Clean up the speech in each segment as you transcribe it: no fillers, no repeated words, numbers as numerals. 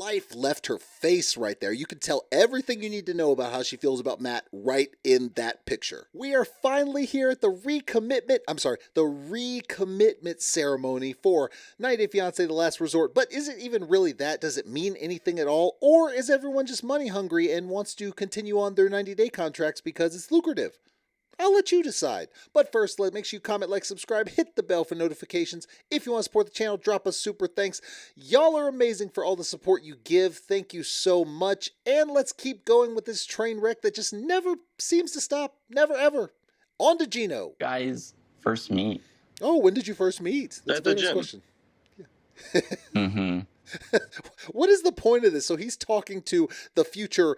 life left her face right there. You can tell everything you need to know about how she feels about Matt right in that picture. We are finally here at the recommitment ceremony for 90 Day Fiancé The Last Resort. But is it even really that? Does it mean anything at all? Or is everyone just money hungry and wants to continue on their 90-day contracts because it's lucrative? I'll let you decide. But first, make sure you comment, like, subscribe, hit the bell for notifications. If you want to support the channel, drop a super thanks. Y'all are amazing for all the support you give. Thank you so much. And let's keep going with this train wreck that just never seems to stop. Never, ever. On to Gino. Guys, first meet. Oh, when did you first meet? That's at the gym. Question. Mm-hmm. What is the point of this? So he's talking to the future,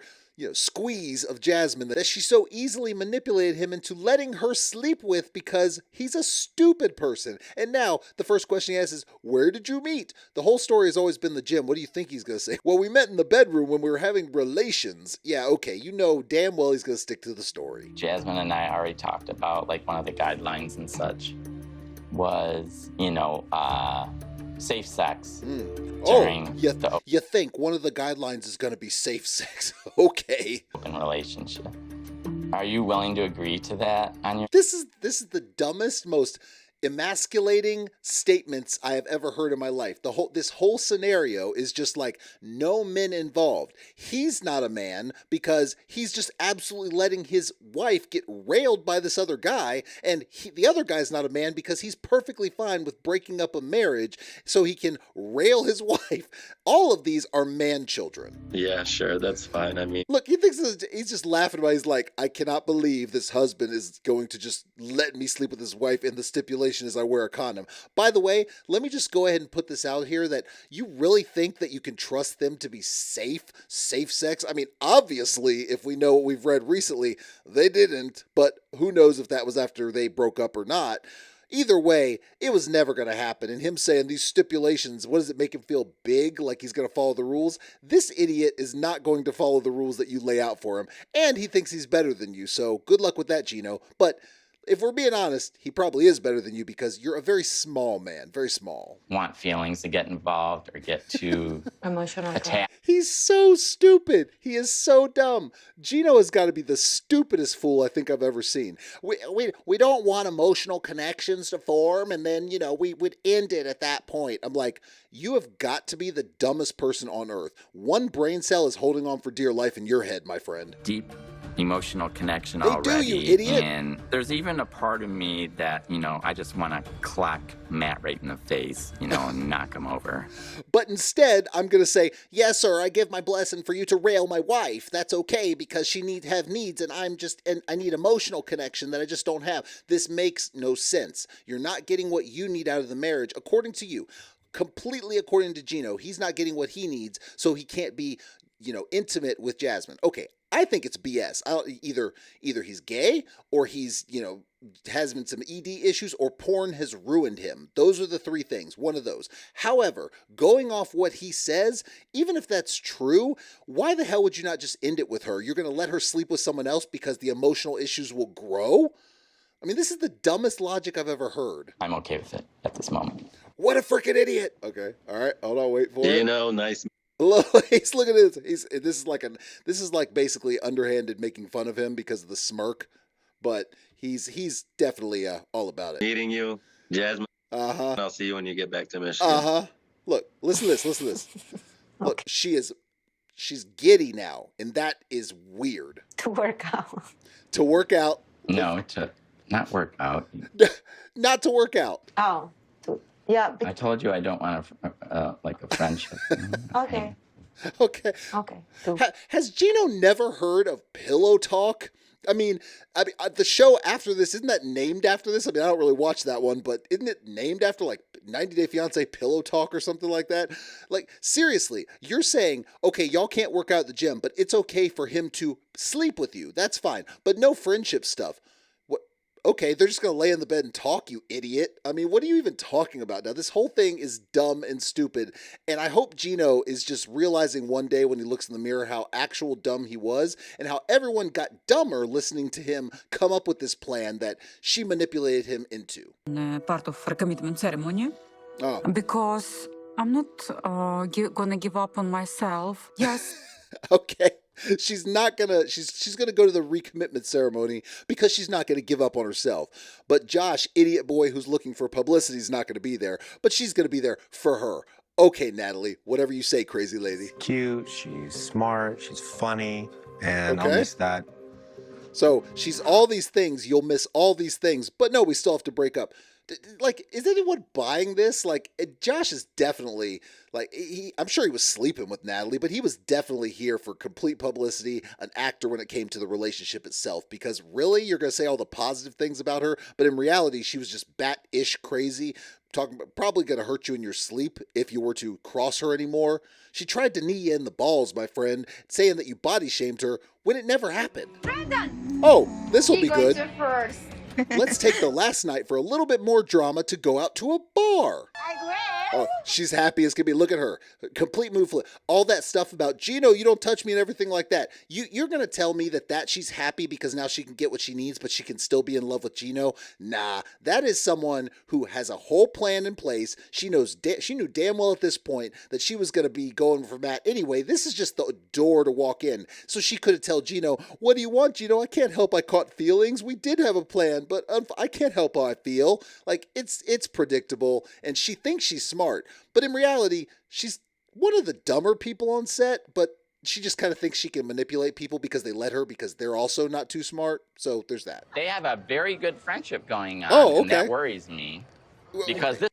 squeeze of Jasmine that she so easily manipulated him into letting her sleep with because he's a stupid person. And now the first question he asks is, where did you meet? The whole story has always been the gym. What do you think he's going to say? Well, we met in the bedroom when we were having relations. Yeah, okay. You know damn well he's going to stick to the story. Jasmine and I already talked about, one of the guidelines and such was, safe sex. You think one of the guidelines is going to be safe sex. Okay. Open relationship. Are you willing to agree to that on your... This is the dumbest, most emasculating statements I have ever heard in my life. This whole scenario is just like no men involved. He's not a man because he's just absolutely letting his wife get railed by this other guy, and the other guy's not a man because he's perfectly fine with breaking up a marriage so he can rail his wife. All of these are man children. Yeah, sure, that's fine. I mean, look, he thinks he's just laughing about it. He's like, I cannot believe this husband is going to just let me sleep with his wife in the stipulation is I wear a condom. By the way, let me just go ahead and put this out here that you really think that you can trust them to be safe sex? I mean, obviously, if we know what we've read recently, they didn't, but who knows if that was after they broke up or not. Either way, it was never going to happen. And him saying these stipulations, what does it make him feel big? Like he's going to follow the rules? This idiot is not going to follow the rules that you lay out for him. And he thinks he's better than you. So good luck with that, Gino. But if we're being honest, he probably is better than you because you're a very small man, very small. Want feelings to get involved or get too emotional attached. He's so stupid. He is so dumb. Gino has got to be the stupidest fool I think I've ever seen. We don't want emotional connections to form, and then, we would end it at that point. I'm like, you have got to be the dumbest person on earth. One brain cell is holding on for dear life in your head, my friend. Deep emotional connection they already. Do, you idiot. And there's even a part of me that, I just want to clock Matt right in the face, and knock him over. But instead, I'm going to say, yes, sir, I give my blessing for you to rail my wife. That's okay because she have needs and I need emotional connection that I just don't have. This makes no sense. You're not getting what you need out of the marriage, according to you. Completely according to Gino, he's not getting what he needs, so he can't be, intimate with Jasmine. Okay, I think it's BS. Either he's gay or he's, has been some ED issues or porn has ruined him. Those are the three things, one of those. However, going off what he says, even if that's true, why the hell would you not just end it with her? You're going to let her sleep with someone else because the emotional issues will grow? I mean, this is the dumbest logic I've ever heard. I'm okay with it at this moment. What a freaking idiot. Okay, all right, hold on, wait for it. Nice. Look at this. This is like basically underhanded making fun of him because of the smirk, but he's definitely all about it. Meeting you, Jasmine. Uh-huh. I'll see you when you get back to Michigan. Uh-huh. Look, listen to this. Look, she's giddy now, and that is weird. To work out. To work out. No, to not work out. Not to work out. Oh. Yeah. I told you I don't want a friendship. Okay. Okay. Has Gino never heard of pillow talk? I mean, the show after this, isn't that named after this? I mean, I don't really watch that one, but isn't it named after 90 Day Fiancé Pillow Talk or something like that? Like, seriously, you're saying, okay, y'all can't work out at the gym, but it's okay for him to sleep with you. That's fine, but no friendship stuff. Okay, they're just going to lay in the bed and talk, you idiot. I mean, what are you even talking about now? This whole thing is dumb and stupid, and I hope Gino is just realizing one day when he looks in the mirror how actual dumb he was and how everyone got dumber listening to him come up with this plan that she manipulated him into. Part of recommitment ceremony because I'm not gonna give up on myself. Yes. Okay. She's not gonna she's gonna go to the recommitment ceremony because she's not gonna give up on herself. But Josh, idiot boy who's looking for publicity, is not gonna be there, but she's gonna be there for her. Okay, Natalie, whatever you say, crazy lady. Cute, she's smart, she's funny, and I'll Okay. miss that. So she's all these things, you'll miss all these things, but no, we still have to break up. Like, is anyone buying this? Like, Josh is definitely, like, I'm sure he was sleeping with Natalie, but he was definitely here for complete publicity, an actor when it came to the relationship itself. Because really, you're going to say all the positive things about her, but in reality, she was just bat-ish crazy, talking about probably going to hurt you in your sleep if you were to cross her anymore. She tried to knee you in the balls, my friend, saying that you body shamed her when it never happened. Brandon! Oh, this will be Going good. to first. Let's take the last night for a little bit more drama to go out to a bar. I agree. Oh, she's happy as can be. Look at her. Complete mood flip. All that stuff about Gino, you don't touch me and everything like that. You're going to tell me that she's happy because now she can get what she needs, but she can still be in love with Gino? Nah, that is someone who has a whole plan in place. She knew damn well at this point that she was going to be going for Matt anyway. This is just the door to walk in. So she could have told Gino, what do you want, Gino? I can't help I caught feelings. We did have a plan, but I can't help how I feel. Like, it's predictable, and she thinks she's smart. But in reality, she's one of the dumber people on set, but she just kind of thinks she can manipulate people because they let her, because they're also not too smart. So there's that. They have a very good friendship going on. Oh, And that okay. worries me. Because this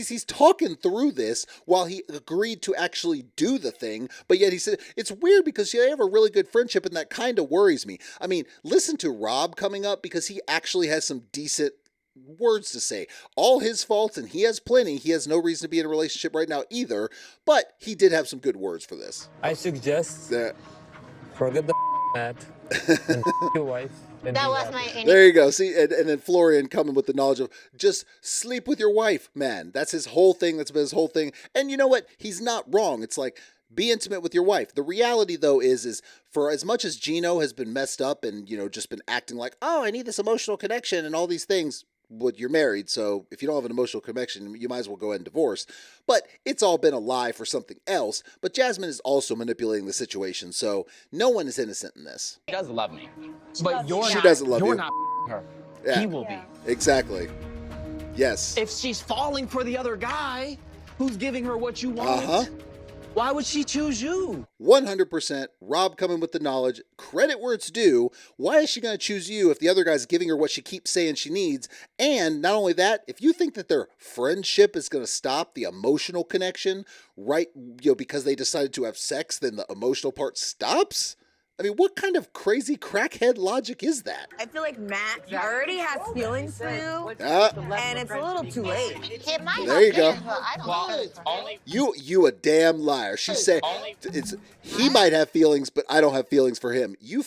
He's talking through this while he agreed to actually do the thing, but yet he said it's weird because they have a really good friendship, and that kind of worries me. I mean, listen to Rob coming up, because he actually has some decent words to say. All his faults, and he has plenty. He has no reason to be in a relationship right now either, but he did have some good words for this. I suggest That forget the Matt and your wife. And That be was happy. my there you go. See, and then Florian coming with the knowledge of just sleep with your wife, man. That's his whole thing. That's been his whole thing. And you know what? He's not wrong. It's like, be intimate with your wife. The reality, though, is for as much as Gino has been messed up and, just been acting like, oh, I need this emotional connection and all these things. Well, you're married, so if you don't have an emotional connection, you might as well go ahead and divorce. But it's all been a lie for something else. But Jasmine is also manipulating the situation, so no one is innocent in this. does love me. But She not, doesn't love you're you. not her. Yeah. He will be. Exactly. Yes. If she's falling for the other guy who's giving her what you want, Uh-huh. why would she choose you? 100%. Rob coming with the knowledge. Credit where it's due. Why is she going to choose you if the other guy's giving her what she keeps saying she needs? And not only that, if you think that their friendship is going to stop the emotional connection, right, because they decided to have sex, then the emotional part stops? I mean, what kind of crazy crackhead logic is that? I feel like Matt already has feelings for you, Ah, and it's a little too late. It might There you go. have been, but I don't Well, know. it's only You a damn liar. She said he might have feelings, but I don't have feelings for him. You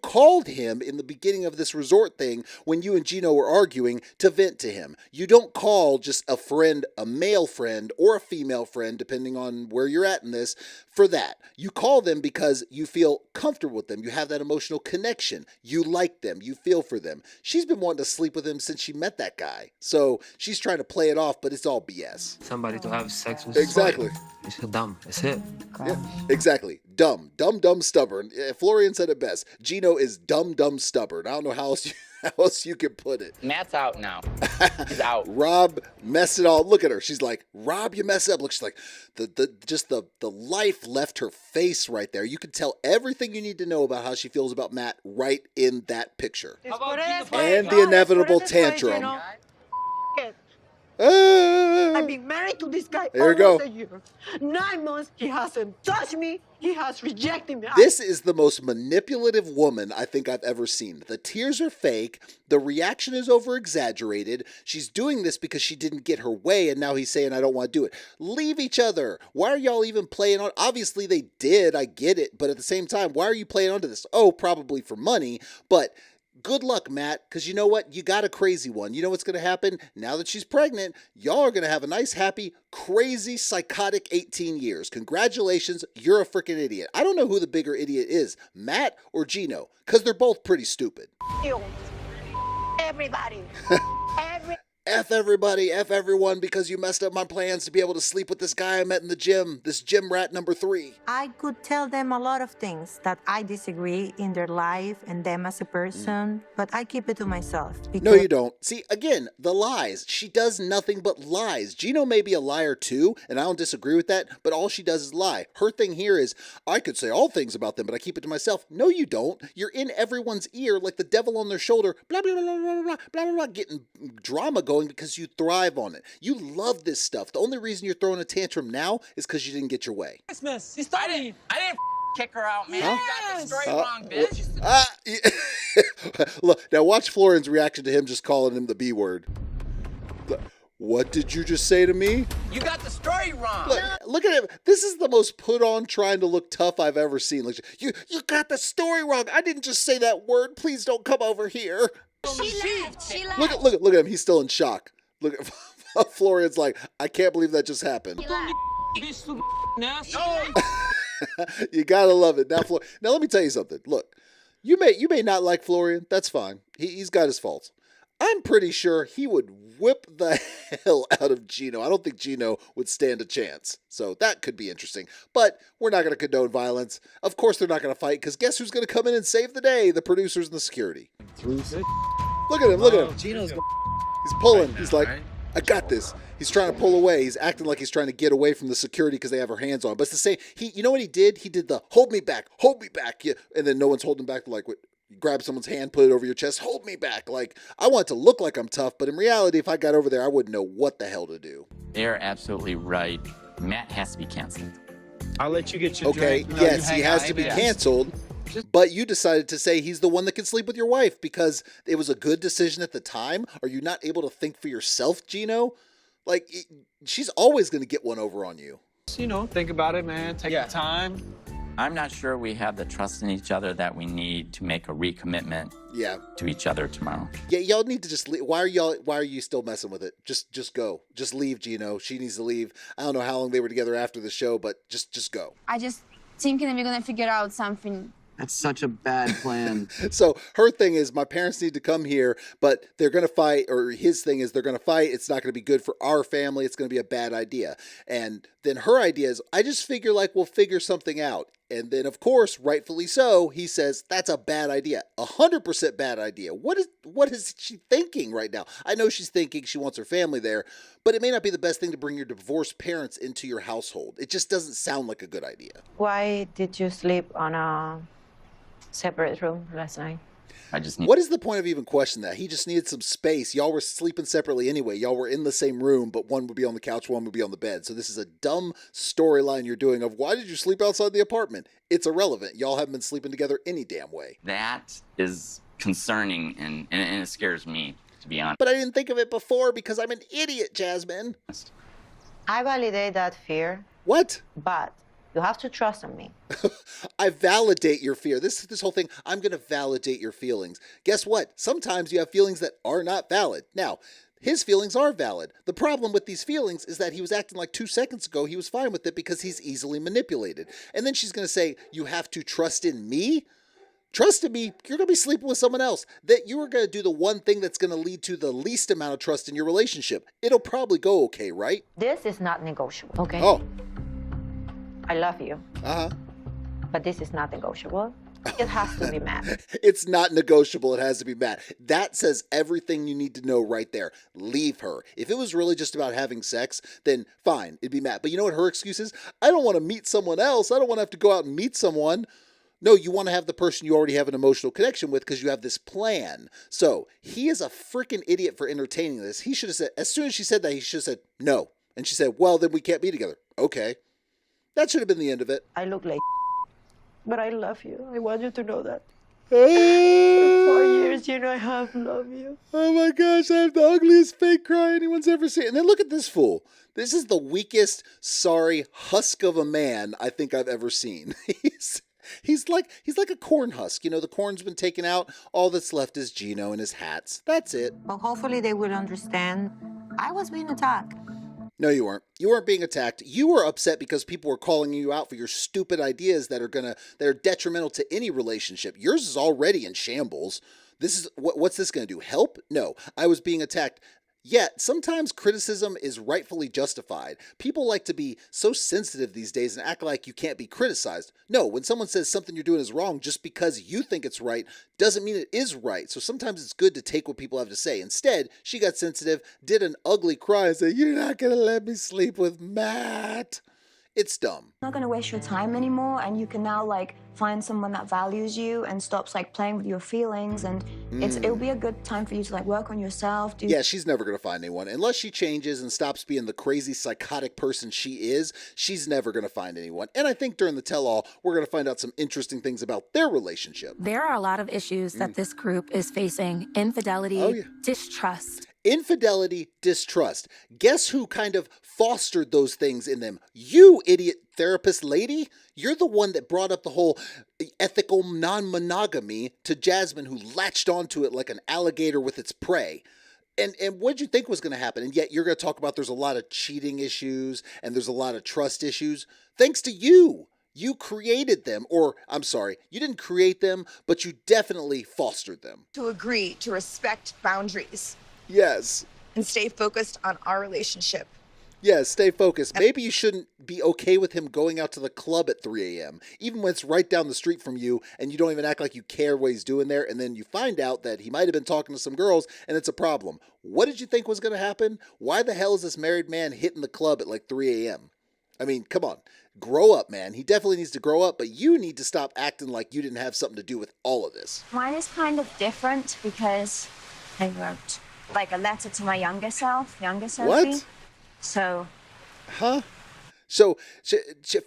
called him in the beginning of this resort thing when you and Gino were arguing to vent to him. You don't call just a friend, a male friend or a female friend, depending on where you're at in this, for that. You call them because you feel comfortable with them. You have that emotional connection. You like them. You feel for them. She's been wanting to sleep with him since she met that guy. So she's trying to play it off, but it's all BS. Somebody to have sex with. Exactly. It's dumb. It's it. Yeah, exactly. Dumb, stubborn. Florian said it best. Gino is dumb, stubborn. I don't know how else you can put it. Matt's out now. He's out. Rob messed it all. Look at her. She's like, Rob, you messed up. Look, she's like, the life left her face right there. You can tell everything you need to know about how she feels about Matt right in that picture. And the inevitable tantrum. I've been married to this guy There you go. almost a year. 9 months, he hasn't touched me. He has rejected me. This is the most manipulative woman I think I've ever seen. The tears are fake. The reaction is over-exaggerated. She's doing this because she didn't get her way, and now he's saying, I don't want to do it. Leave each other. Why are y'all even playing on? Obviously, they did. I get it. But at the same time, why are you playing onto this? Oh, probably for money. But good luck, Matt, because you know what? You got a crazy one. You know what's going to happen? Now that she's pregnant, y'all are going to have a nice, happy, crazy, psychotic 18 years. Congratulations, you're a freaking idiot. I don't know who the bigger idiot is, Matt or Gino, because they're both pretty stupid. Everybody. F everybody, F everyone, because you messed up my plans to be able to sleep with this guy I met in the gym, this gym rat number 3. I could tell them a lot of things that I disagree in their life and them as a person, but I keep it to myself. No, you don't. See, again, the lies. She does nothing but lies. Gino may be a liar too, and I don't disagree with that, but all she does is lie. Her thing here is, I could say all things about them, but I keep it to myself. No, you don't. You're in everyone's ear like the devil on their shoulder, blah, blah, blah, blah, blah, blah, blah, blah, getting drama going because you thrive on it. You love this stuff. The only reason you're throwing a tantrum now is because you didn't get your way. Christmas. I didn't kick her out, man. You got the story wrong, bitch. Look, now watch Florian's reaction to him just calling him the B word. What did you just say to me? You got the story wrong. Look at him. This is the most put on trying to look tough I've ever seen. Like, you got the story wrong. I didn't just say that word. Please don't come over here. She left. Look at him. He's still in shock. Look at Florian's like, I can't believe that just happened. You gotta love it. Now let me tell you something. Look, you may not like Florian. That's fine. He's got his faults. I'm pretty sure he would whip the hell out of Gino. I don't think Gino would stand a chance. So that could be interesting. But we're not going to condone violence. Of course they're not going to fight, because guess who's going to come in and save the day? The producers and the security. Look at him. Look at him. Gino's He's pulling. He's like, I got this. He's trying to pull away. He's acting like he's trying to get away from the security because they have her hands on him. But it's the same. You know what he did? He did the hold me back. Yeah. And then no one's holding back. Like, you grab someone's hand, put it over your chest, hold me back. Like, I want it to look like I'm tough, but in reality, if I got over there, I wouldn't know what the hell to do. They're absolutely right. Matt has to be canceled. I'll let you get your Okay, drink. yes, he has to be canceled, but you decided to say he's the one that can sleep with your wife because it was a good decision at the time. Are you not able to think for yourself, Gino? Like, she's always going to get one over on you. You know, think about it, man. Take the time. I'm not sure we have the trust in each other that we need to make a recommitment to each other tomorrow. Yeah, y'all need to just leave. Why are you still messing with it? Just go. Just leave, Gino. She needs to leave. I don't know how long they were together after the show, but just go. I just thinking that we're gonna figure out something. That's such a bad plan. So her thing is, my parents need to come here, but they're going to fight, or his thing is they're going to fight. It's not going to be good for our family. It's going to be a bad idea. And then her idea is, I just figure like we'll figure something out. And then, of course, rightfully so, he says, that's a bad idea. 100% bad idea. What is she thinking right now? I know she's thinking she wants her family there, but it may not be the best thing to bring your divorced parents into your household. It just doesn't sound like a good idea. Why did you sleep on a separate room last night? What is the point of even questioning that? He just needed some space. Y'all were sleeping separately anyway. Y'all were in the same room, but one would be on the couch, one would be on the bed. So this is a dumb storyline you're doing of why did you sleep outside the apartment? It's irrelevant. Y'all haven't been sleeping together any damn way. That is concerning, and it scares me, to be honest. But I didn't think of it before because I'm an idiot, Jasmine. I validate that fear. What? But you have to trust in me. I validate your fear. This whole thing, I'm going to validate your feelings. Guess what? Sometimes you have feelings that are not valid. Now, his feelings are valid. The problem with these feelings is that he was acting like 2 seconds ago. He was fine with it because he's easily manipulated. And then she's going to say, you have to trust in me? Trust in me, you're going to be sleeping with someone else. That you are going to do the one thing that's going to lead to the least amount of trust in your relationship. It'll probably go okay, right? This is not negotiable, okay? Oh. I love you. Uh-huh. But this is not negotiable. It has to be Matt. It's not negotiable. It has to be Matt. That says everything you need to know right there. Leave her. If it was really just about having sex, then fine, it'd be Matt. But you know what her excuse is? I don't want to meet someone else. I don't want to have to go out and meet someone. No, you want to have the person you already have an emotional connection with because you have this plan. So he is a freaking idiot for entertaining this. He should have said, as soon as she said that, he should have said no. And she said, well, then we can't be together. Okay. That should have been the end of it. I look like but I love you. I want you to know that. For 4 years, you know, I have loved you. Oh my gosh, I have the ugliest fake cry anyone's ever seen. And then look at this fool. This is the weakest, sorry husk of a man I think I've ever seen. He's like a corn husk. You know, the corn's been taken out. All that's left is Gino and his hats. That's it. Well, hopefully they will understand. I was being attacked. No, you weren't. You weren't being attacked. You were upset because people were calling you out for your stupid ideas that are detrimental to any relationship. Yours is already in shambles. What's this going to do? Help? No. I was being attacked. Yet, sometimes criticism is rightfully justified. People like to be so sensitive these days and act like you can't be criticized. No, when someone says something you're doing is wrong just because you think it's right doesn't mean it is right. So sometimes it's good to take what people have to say. Instead, she got sensitive, did an ugly cry and said, "You're not going to let me sleep with Matt." It's dumb. Not going to waste your time anymore, and you can now like find someone that values you and stops like playing with your feelings, and it'll be a good time for you to like work on yourself. Yeah, she's never going to find anyone unless she changes and stops being the crazy psychotic person she is. She's never going to find anyone. And I think during the tell-all, we're going to find out some interesting things about their relationship. There are a lot of issues that this group is facing: infidelity, distrust. Infidelity, distrust. Guess who kind of fostered those things in them? You, idiot therapist lady. You're the one that brought up the whole ethical non-monogamy to Jasmine, who latched onto it like an alligator with its prey. And what'd you think was going to happen? And yet you're going to talk about there's a lot of cheating issues and there's a lot of trust issues. Thanks to you. You created them, or I'm sorry, you didn't create them, but you definitely fostered them. To agree to respect boundaries. Yes. And stay focused on our relationship. Yes, stay focused. Maybe you shouldn't be okay with him going out to the club at 3 a.m., even when it's right down the street from you and you don't even act like you care what he's doing there, and then you find out that he might have been talking to some girls and it's a problem. What did you think was going to happen? Why the hell is this married man hitting the club at like 3 a.m.? I mean, come on. Grow up, man. He definitely needs to grow up, but you need to stop acting like you didn't have something to do with all of this. Mine is kind of different because I wrote like a letter to my younger self, Sophie. What? So. Huh? So,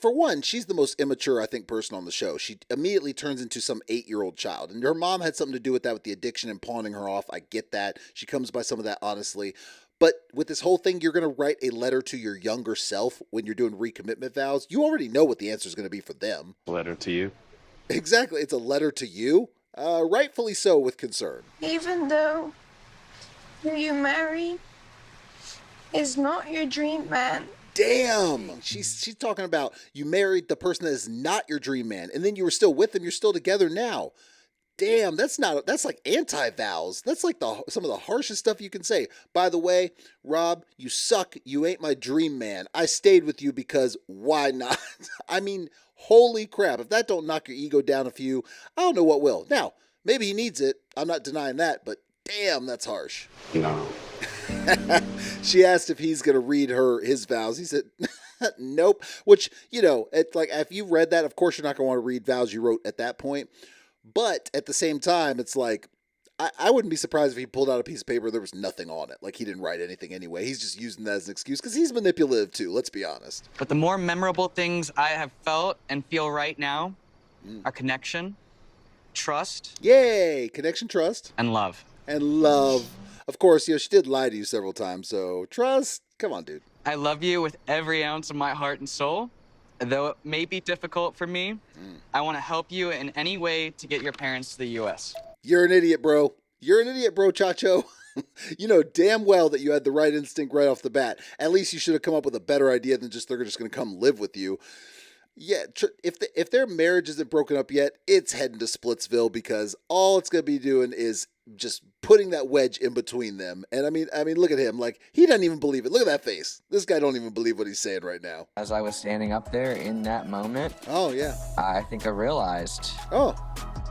for one, she's the most immature, I think, person on the show. She immediately turns into some 8-year-old child. And her mom had something to do with that, with the addiction and pawning her off. I get that. She comes by some of that, honestly. But with this whole thing, you're going to write a letter to your younger self when you're doing recommitment vows. You already know what the answer is going to be for them. A letter to you? Exactly. It's a letter to you. Rightfully so, with concern. Even though who you marry is not your dream man. Damn. She's talking about you married the person that is not your dream man, and then you were still with him. You're still together now. Damn, that's like anti-vows. That's like some of the harshest stuff you can say. By the way, Rob, you suck. You ain't my dream man. I stayed with you because why not? I mean, holy crap. If that don't knock your ego down a few, I don't know what will. Now, maybe he needs it. I'm not denying that, but damn, that's harsh. No. She asked if he's going to read his vows. He said, nope. Which, it's like, if you read that, of course you're not going to want to read vows you wrote at that point. But at the same time, it's like, I wouldn't be surprised if he pulled out a piece of paper, there was nothing on it. Like, he didn't write anything anyway. He's just using that as an excuse because he's manipulative too, let's be honest. But the more memorable things I have felt and feel right now are connection, trust. Yay! Connection, trust. And love. And love. Of course, she did lie to you several times, so trust. Come on, dude. I love you with every ounce of my heart and soul. Though it may be difficult for me, I want to help you in any way to get your parents to the U.S. You're an idiot, bro. You're an idiot, bro, Chacho. You know damn well that you had the right instinct right off the bat. At least you should have come up with a better idea than just they're just going to come live with you. Yeah, if their marriage isn't broken up yet, it's heading to Splitsville because all it's going to be doing is just putting that wedge in between them. And I mean, look at him. Like, he doesn't even believe it. Look at that face. This guy don't even believe what he's saying right now. As I was standing up there in that moment, oh yeah, I think I realized,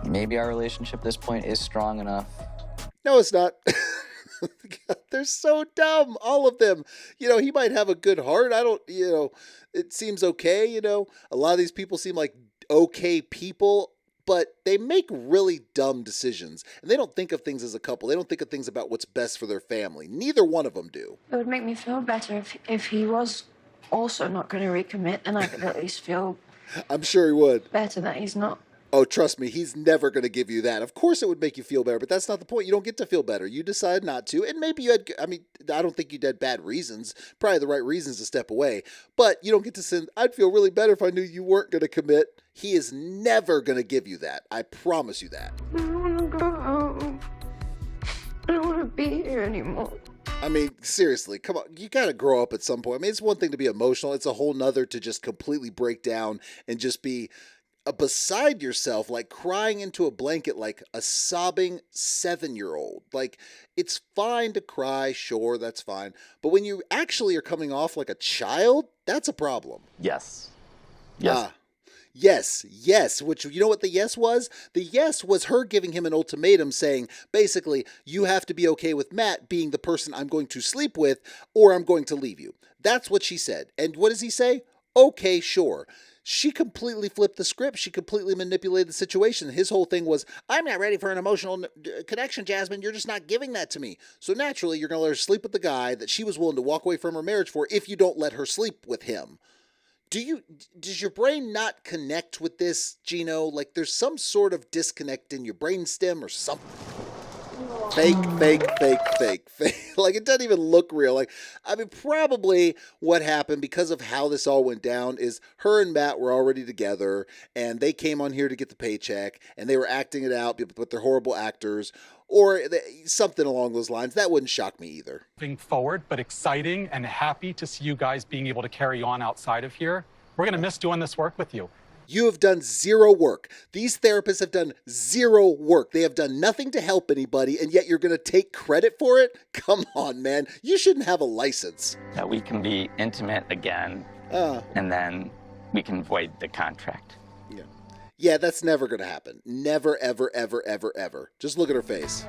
maybe our relationship at this point is strong enough. No, it's not. They're so dumb, all of them. He might have a good heart. It seems okay. A lot of these people seem like okay people, but they make really dumb decisions. And they don't think of things as a couple. They don't think of things about what's best for their family. Neither one of them do. It would make me feel better if he was also not going to recommit, and I could at least feel I'm sure he would. better that he's not. Oh, trust me, he's never going to give you that. Of course it would make you feel better, but that's not the point. You don't get to feel better. You decide not to. And maybe you had, I don't think you had bad reasons, probably the right reasons to step away. But you don't get to say, I'd feel really better if I knew you weren't going to commit. He is never going to give you that. I promise you that. I want to go home. I don't want to be here anymore. I mean, seriously, come on. You got to grow up at some point. It's one thing to be emotional. It's a whole nother to just completely break down and just be beside yourself, like crying into a blanket like a sobbing 7-year-old. Like, it's fine to cry, sure, that's fine. But when you actually are coming off like a child, that's a problem. Yes. Yes. Yes. Which, you know what the yes was? The yes was her giving him an ultimatum saying, basically, you have to be okay with Matt being the person I'm going to sleep with, or I'm going to leave you. That's what she said. And what does he say? Okay, sure. She completely flipped the script. She completely manipulated the situation. His whole thing was, I'm not ready for an emotional connection, Jasmine. You're just not giving that to me. So naturally, you're going to let her sleep with the guy that she was willing to walk away from her marriage for if you don't let her sleep with him. Does your brain not connect with this, Gino? Like, there's some sort of disconnect in your brainstem or something. Fake. Like, it doesn't even look real. Like, I mean, probably what happened because of how this all went down is her and Matt were already together and they came on here to get the paycheck and they were acting it out with their horrible actors or something along those lines. That wouldn't shock me either. Moving forward, but exciting and happy to see you guys being able to carry on outside of here. We're going to miss doing this work with you. You have done zero work. These therapists have done zero work. They have done nothing to help anybody, and yet you're going to take credit for it? Come on, man. You shouldn't have a license. That we can be intimate again, and then we can void the contract. Yeah, that's never going to happen. Never, ever, ever, ever, ever. Just look at her face.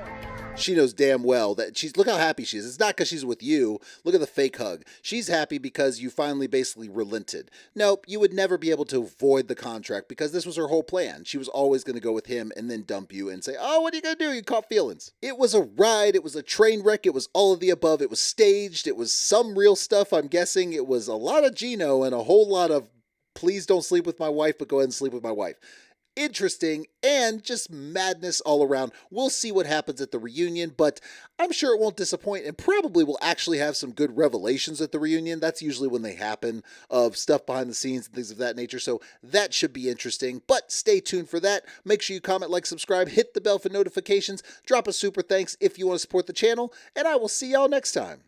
She knows damn well that look how happy she is. It's not because she's with you. Look at the fake hug. She's happy because you finally basically relented. Nope, you would never be able to void the contract because this was her whole plan. She was always going to go with him and then dump you and say, oh, what are you going to do? You caught feelings. It was a ride. It was a train wreck. It was all of the above. It was staged. It was some real stuff, I'm guessing. It was a lot of Gino and a whole lot of please don't sleep with my wife, but go ahead and sleep with my wife. Interesting and just madness all around. We'll see what happens at the reunion, but I'm sure it won't disappoint and probably will actually have some good revelations at the reunion. That's usually when they happen, of stuff behind the scenes and things of that nature, so that should be interesting, but stay tuned for that. Make sure you comment, like, subscribe, hit the bell for notifications, drop a super thanks if you want to support the channel, and I will see y'all next time.